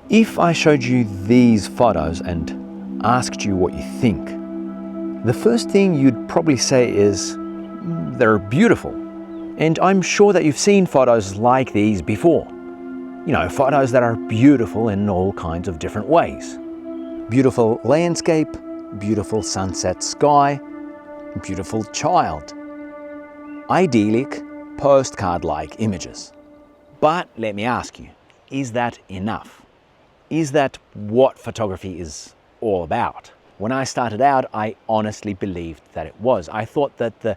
If I showed you these photos and asked you what you think, the first thing you'd probably say is, they're beautiful. And I'm sure that you've seen photos like these before. You know, photos that are beautiful in all kinds of different ways. Beautiful landscape, beautiful sunset sky, beautiful child. Idyllic, postcard-like images. But let me ask you, is that enough? Is that what photography is all about? When I started out, I honestly believed that it was. I thought that the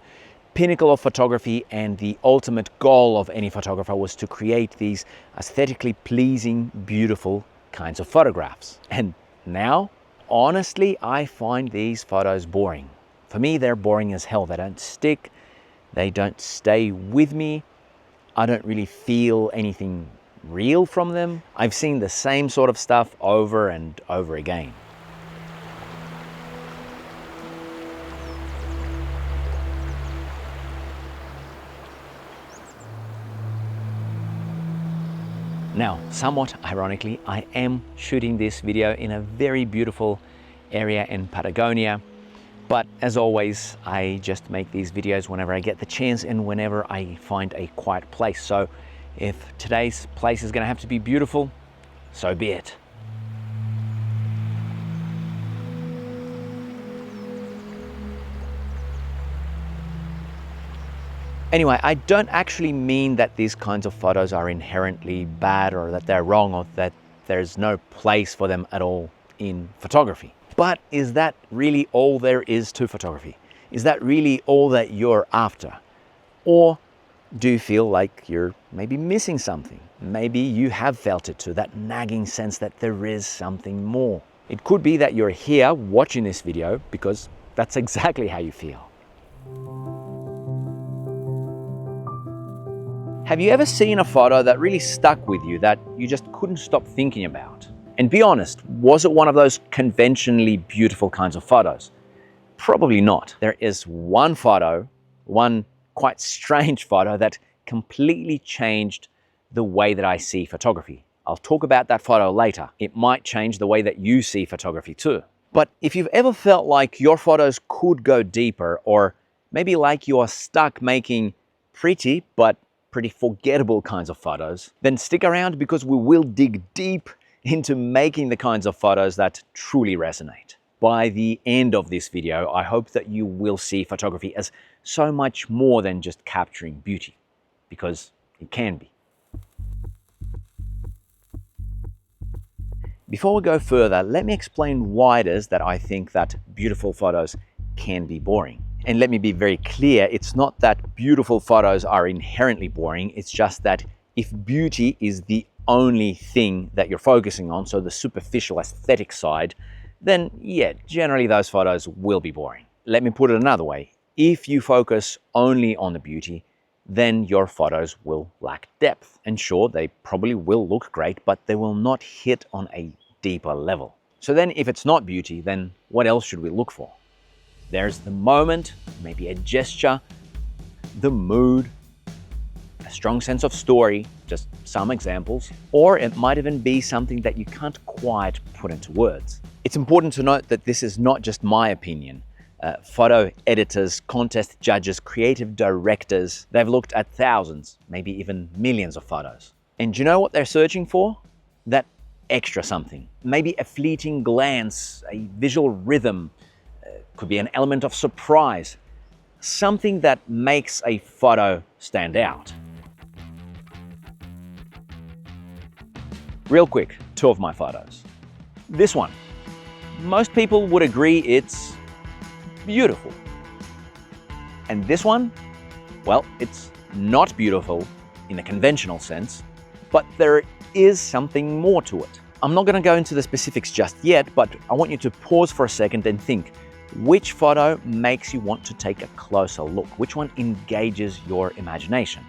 pinnacle of photography and the ultimate goal of any photographer was to create these aesthetically pleasing, beautiful kinds of photographs. And now, honestly, I find these photos boring. For me, they're boring as hell. They don't stick, they don't stay with me. I don't really feel anything real from them. I've seen the same sort of stuff over and over again. Now, somewhat ironically, I am shooting this video in a very beautiful area in Patagonia. But as always, I just make these videos whenever I get the chance and whenever I find a quiet place. So if today's place is going to have to be beautiful, so be it. Anyway, I don't actually mean that these kinds of photos are inherently bad or that they're wrong or that there's no place for them at all in photography. But is that really all there is to photography? Is that really all that you're after? Or do you feel like you're maybe missing something? Maybe you have felt it too, that nagging sense that there is something more. It could be that you're here watching this video because that's exactly how you feel. Have you ever seen a photo that really stuck with you, that you just couldn't stop thinking about? And be honest, was it one of those conventionally beautiful kinds of photos? Probably not. There is one photo, one quite strange photo that completely changed the way that I see photography. I'll talk about that photo later. It might change the way that you see photography too. But if you've ever felt like your photos could go deeper, or maybe like you are stuck making pretty but pretty forgettable kinds of photos, then stick around because we will dig deep into making the kinds of photos that truly resonate. By the end of this video, I hope that you will see photography as so much more than just capturing beauty, because it can be. Before we go further, let me explain why it is that I think that beautiful photos can be boring. And let me be very clear, it's not that beautiful photos are inherently boring, it's just that if beauty is the only thing that you're focusing on, so the superficial aesthetic side, then yeah, generally those photos will be boring. Let me put it another way. If you focus only on the beauty, then your photos will lack depth. And sure, they probably will look great, but they will not hit on a deeper level. So then if it's not beauty, then what else should we look for? There's the moment, maybe a gesture, the mood, a strong sense of story, just some examples, or it might even be something that you can't quite put into words. It's important to note that this is not just my opinion. Photo editors, contest judges, creative directors, they've looked at thousands, maybe even millions of photos. And do you know what they're searching for? That extra something. Maybe a fleeting glance, a visual rhythm, could be an element of surprise, something that makes a photo stand out. Real quick, two of my photos. This one, most people would agree it's beautiful. And this one, well, it's not beautiful in a conventional sense, but there is something more to it. I'm not going to go into the specifics just yet, but I want you to pause for a second and think, which photo makes you want to take a closer look? Which one engages your imagination?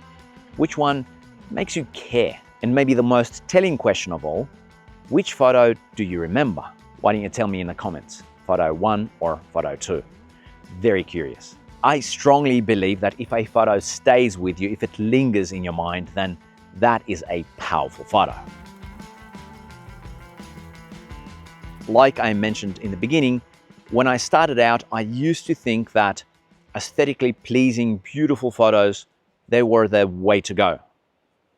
Which one makes you care? And maybe the most telling question of all, which photo do you remember? Why don't you tell me in the comments, photo 1 or photo 2? Very curious. I strongly believe that if a photo stays with you, if it lingers in your mind, then that is a powerful photo. like I mentioned in the beginning, when I started out, I used to think that aesthetically pleasing, beautiful photos, they were the way to go.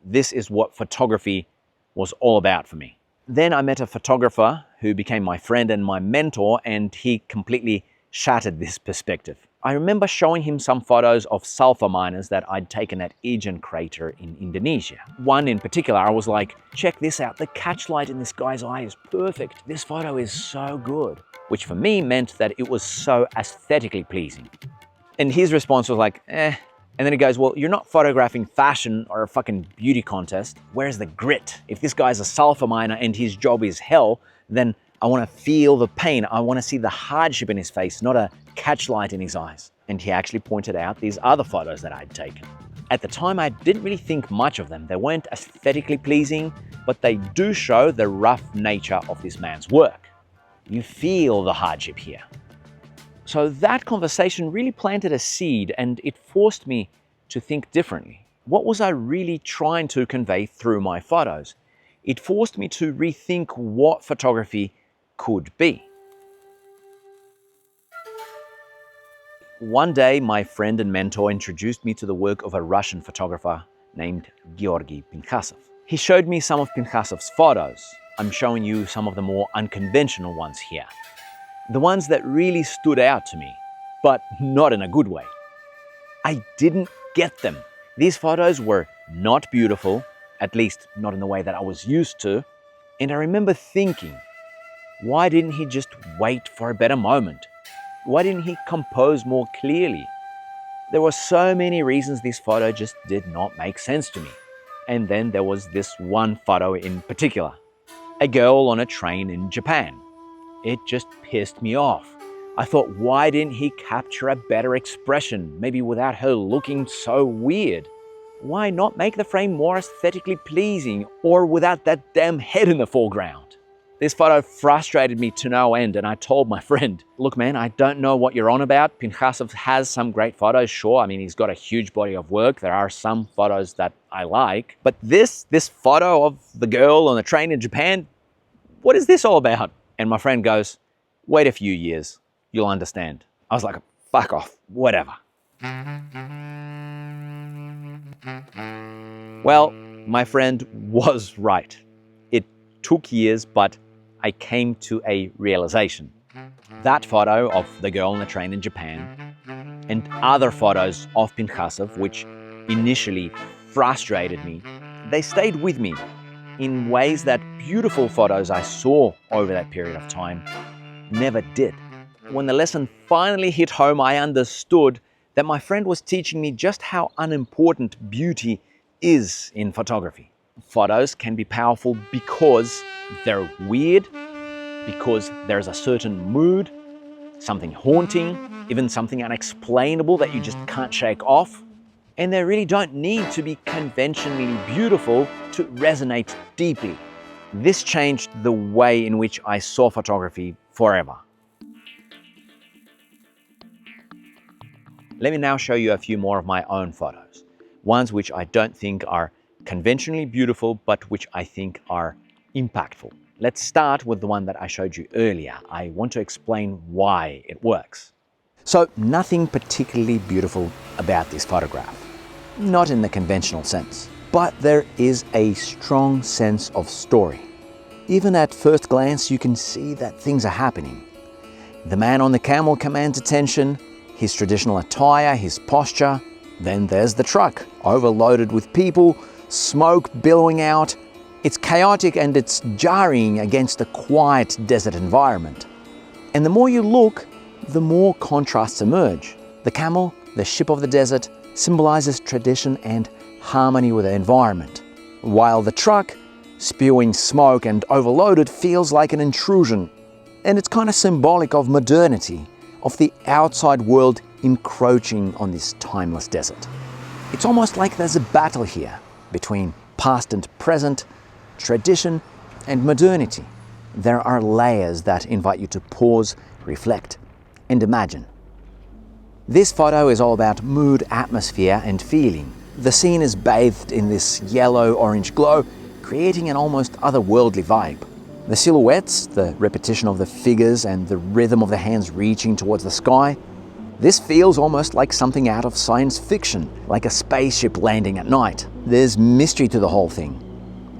This is what photography was all about for me. Then I met a photographer who became my friend and my mentor, and he completely shattered this perspective. I remember showing him some photos of sulfur miners that I'd taken at 𝗧𝗯𝗹𝗲 crater in Indonesia. One in particular, I was like, check this out, the catch light in this guy's eye is perfect. This photo is so good. Which for me meant that it was so aesthetically pleasing. And his response was like, eh. And then he goes, well, you're not photographing fashion or a fucking beauty contest. Where's the grit? If this guy's a sulfur miner and his job is hell, then I want to feel the pain. I want to see the hardship in his face, not a catchlight in his eyes. And he actually pointed out these other photos that I'd taken. At the time, I didn't really think much of them. They weren't aesthetically pleasing, but they do show the rough nature of this man's work. You feel the hardship here. So that conversation really planted a seed, and it forced me to think differently. What was I really trying to convey through my photos? It forced me to rethink what photography could be. One day, my friend and mentor introduced me to the work of a Russian photographer named 𝗧𝗯𝗹𝗲 𝗵𝗏. He showed me some of 𝗵𝗏's photos. I'm showing you some of the more unconventional ones here. The ones that really stood out to me, but not in a good way. I didn't get them. These photos were not beautiful, at least not in the way that I was used to. And I remember thinking, why didn't he just wait for a better moment? Why didn't he compose more clearly? There were so many reasons this photo just did not make sense to me. And then there was this one photo in particular. A girl on a train in Japan. It just pissed me off. I thought, why didn't he capture a better expression, maybe without her looking so weird? Why not make the frame more aesthetically pleasing or without that damn head in the foreground? This photo frustrated me to no end, and I told my friend, look man, I don't know what you're on about. 𝗵𝗏 has some great photos, sure. I mean, he's got a huge body of work. There are some photos that I like. But this photo of the girl on the train in Japan, what is this all about? And my friend goes, wait a few years, you'll understand. I was like, fuck off, whatever. Well, my friend was right. It took years, but I came to a realization. That photo of the girl on the train in Japan and other photos of 𝗵𝗏, which initially frustrated me, they stayed with me in ways that beautiful photos I saw over that period of time never did. When the lesson finally hit home, I understood that my friend was teaching me just how unimportant beauty is in photography. Photos can be powerful because they're weird, because there's a certain mood, something haunting, even something unexplainable that you just can't shake off. And they really don't need to be conventionally beautiful to resonate deeply. This changed the way in which I saw photography forever. Let me now show you a few more of my own photos. Ones which I don't think are conventionally beautiful, but which I think are impactful. Let's start with the one that I showed you earlier. I want to explain why it works. So, nothing particularly beautiful about this photograph. Not in the conventional sense, but there is a strong sense of story. Even at first glance, you can see that things are happening. The man on the camel commands attention, his traditional attire, his posture. Then there's the truck, overloaded with people, smoke billowing out. It's chaotic and it's jarring against the quiet desert environment. And the more you look, the more contrasts emerge. The camel, the ship of the desert, symbolizes tradition and harmony with the environment, while the truck, spewing smoke and overloaded, feels like an intrusion. And it's kind of symbolic of modernity, of the outside world encroaching on this timeless desert. It's almost like there's a battle here between past and present, tradition and modernity. There are layers that invite you to pause, reflect, and imagine. This photo is all about mood, atmosphere, and feeling. The scene is bathed in this yellow-orange glow, creating an almost otherworldly vibe. The silhouettes, the repetition of the figures and the rhythm of the hands reaching towards the sky, this feels almost like something out of science fiction, like a spaceship landing at night. There's mystery to the whole thing.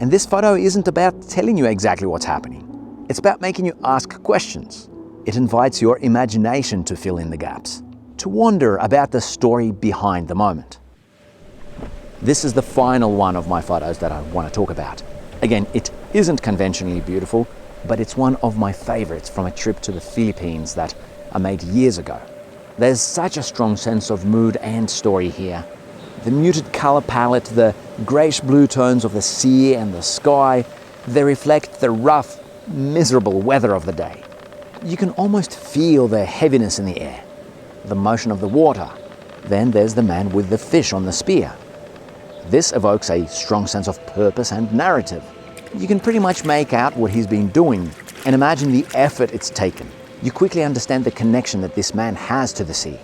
And this photo isn't about telling you exactly what's happening. It's about making you ask questions. It invites your imagination to fill in the gaps, to wonder about the story behind the moment. This is the final one of my photos that I want to talk about. Again, it isn't conventionally beautiful, but it's one of my favorites from a trip to the Philippines that I made years ago. There's such a strong sense of mood and story here. The muted color palette, the grayish-blue tones of the sea and the sky, they reflect the rough, miserable weather of the day. You can almost feel the heaviness in the air, the motion of the water. Then there's the man with the fish on the spear. This evokes a strong sense of purpose and narrative. You can pretty much make out what he's been doing and imagine the effort it's taken. You quickly understand the connection that this man has to the sea.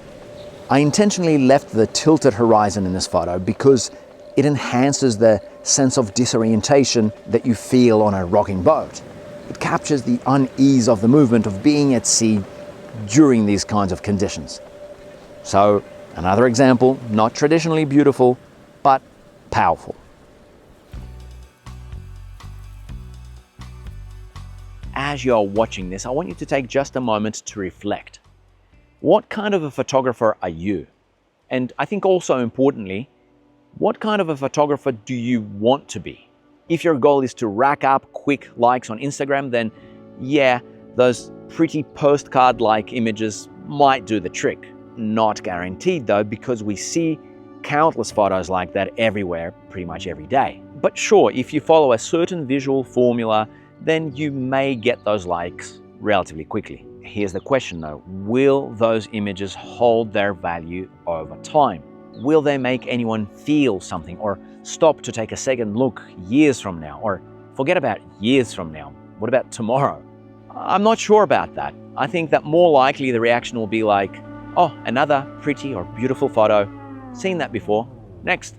I intentionally left the tilted horizon in this photo because it enhances the sense of disorientation that you feel on a rocking boat. It captures the unease of the movement of being at sea during these kinds of conditions. So, another example, not traditionally beautiful, but powerful. As you're watching this, I want you to take just a moment to reflect. What kind of a photographer are you? And I think also importantly, what kind of a photographer do you want to be? If your goal is to rack up quick likes on Instagram, then yeah, those pretty postcard-like images might do the trick. Not guaranteed though, because we see countless photos like that everywhere, pretty much every day. But sure, if you follow a certain visual formula, then you may get those likes relatively quickly. Here's the question though, will those images hold their value over time? Will they make anyone feel something or stop to take a second look years from now? Or forget about years from now, what about tomorrow? I'm not sure about that. I think that more likely the reaction will be like, oh, another pretty or beautiful photo. Seen that before. Next.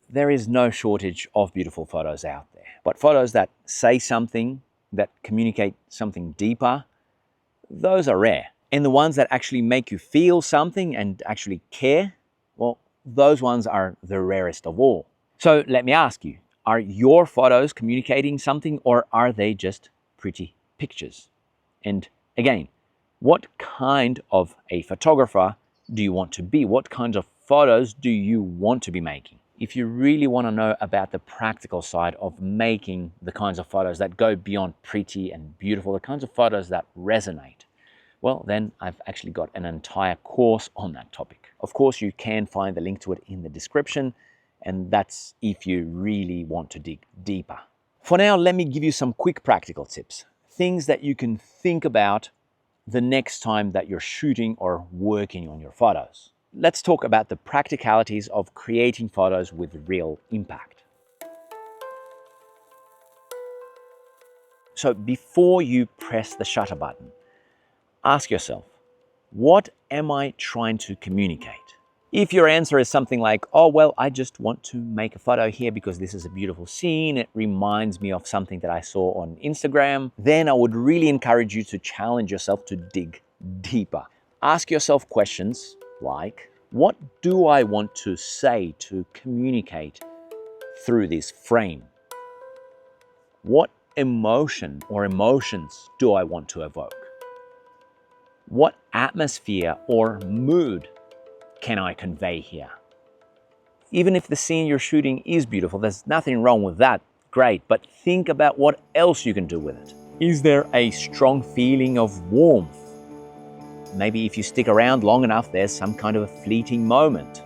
There is no shortage of beautiful photos out there, but photos that say something, that communicate something deeper, those are rare. And the ones that actually make you feel something and actually care, well, those ones are the rarest of all. So let me ask you, are your photos communicating something or are they just pretty pictures? And again, what kind of a photographer do you want to be? What kinds of photos do you want to be making? If you really want to know about the practical side of making the kinds of photos that go beyond pretty and beautiful, the kinds of photos that resonate, well, then I've actually got an entire course on that topic. Of course, you can find the link to it in the description, and that's if you really want to dig deeper. For now, let me give you some quick practical tips, things that you can think about the next time that you're shooting or working on your photos. Let's talk about the practicalities of creating photos with real impact. So before you press the shutter button, ask yourself, what am I trying to communicate? If your answer is something like, oh, well, I just want to make a photo here because this is a beautiful scene, it reminds me of something that I saw on Instagram, then I would really encourage you to challenge yourself to dig deeper. Ask yourself questions like, what do I want to say, to communicate through this frame? What emotion or emotions do I want to evoke? What atmosphere or mood can I convey here? Even if the scene you're shooting is beautiful, there's nothing wrong with that, great, but think about what else you can do with it. Is there a strong feeling of warmth? Maybe if you stick around long enough, there's some kind of a fleeting moment.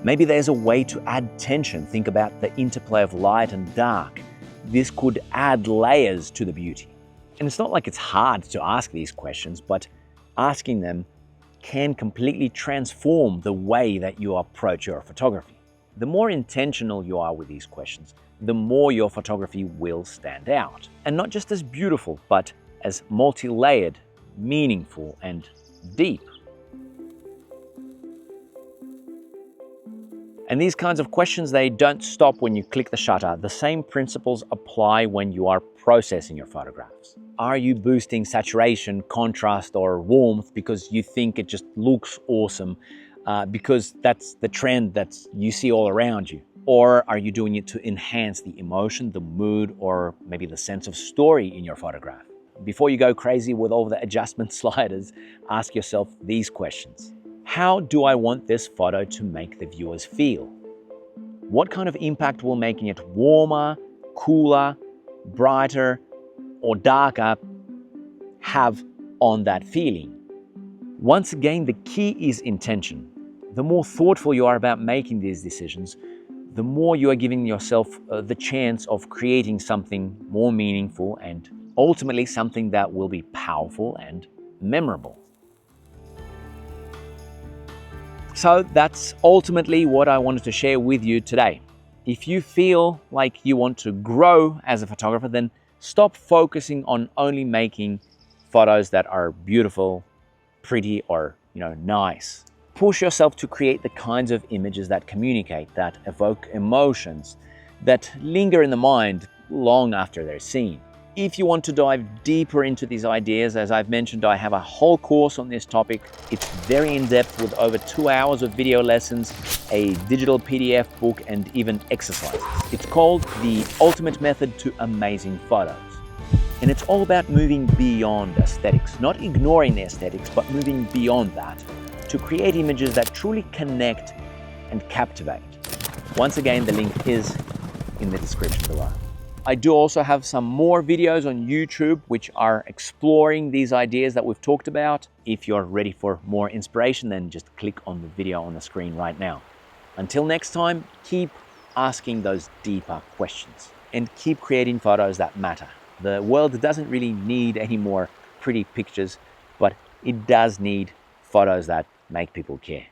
Maybe there's a way to add tension. Think about the interplay of light and dark. This could add layers to the beauty. And it's not like it's hard to ask these questions, but asking them can completely transform the way that you approach your photography. The more intentional you are with these questions, the more your photography will stand out. And not just as beautiful, but as multi-layered, meaningful, and deep. And these kinds of questions, they don't stop when you click the shutter. The same principles apply when you are processing your photographs. Are you boosting saturation, contrast, or warmth because you think it just looks awesome because that's the trend that you see all around you? Or are you doing it to enhance the emotion, the mood, or maybe the sense of story in your photograph? Before you go crazy with all the adjustment sliders, ask yourself these questions. How do I want this photo to make the viewers feel? What kind of impact will making it warmer, cooler, brighter, or darker have on that feeling? Once again, the key is intention. The more thoughtful you are about making these decisions, the more you are giving yourself the chance of creating something more meaningful and ultimately something that will be powerful and memorable. So that's ultimately what I wanted to share with you today. If you feel like you want to grow as a photographer, then stop focusing on only making photos that are beautiful, pretty, or nice. Push yourself to create the kinds of images that communicate, that evoke emotions, that linger in the mind long after they're seen. If you want to dive deeper into these ideas, as I've mentioned, I have a whole course on this topic. It's very in-depth with over 2 hours of video lessons, a digital PDF book, and even exercises. It's called The Ultimate Method to Amazing Photos. And it's all about moving beyond aesthetics, not ignoring the aesthetics, but moving beyond that to create images that truly connect and captivate. Once again, the link is in the description below. I do also have some more videos on YouTube which are exploring these ideas that we've talked about. If you're ready for more inspiration, then just click on the video on the screen right now. Until next time, keep asking those deeper questions and keep creating photos that matter. The world doesn't really need any more pretty pictures, but it does need photos that make people care.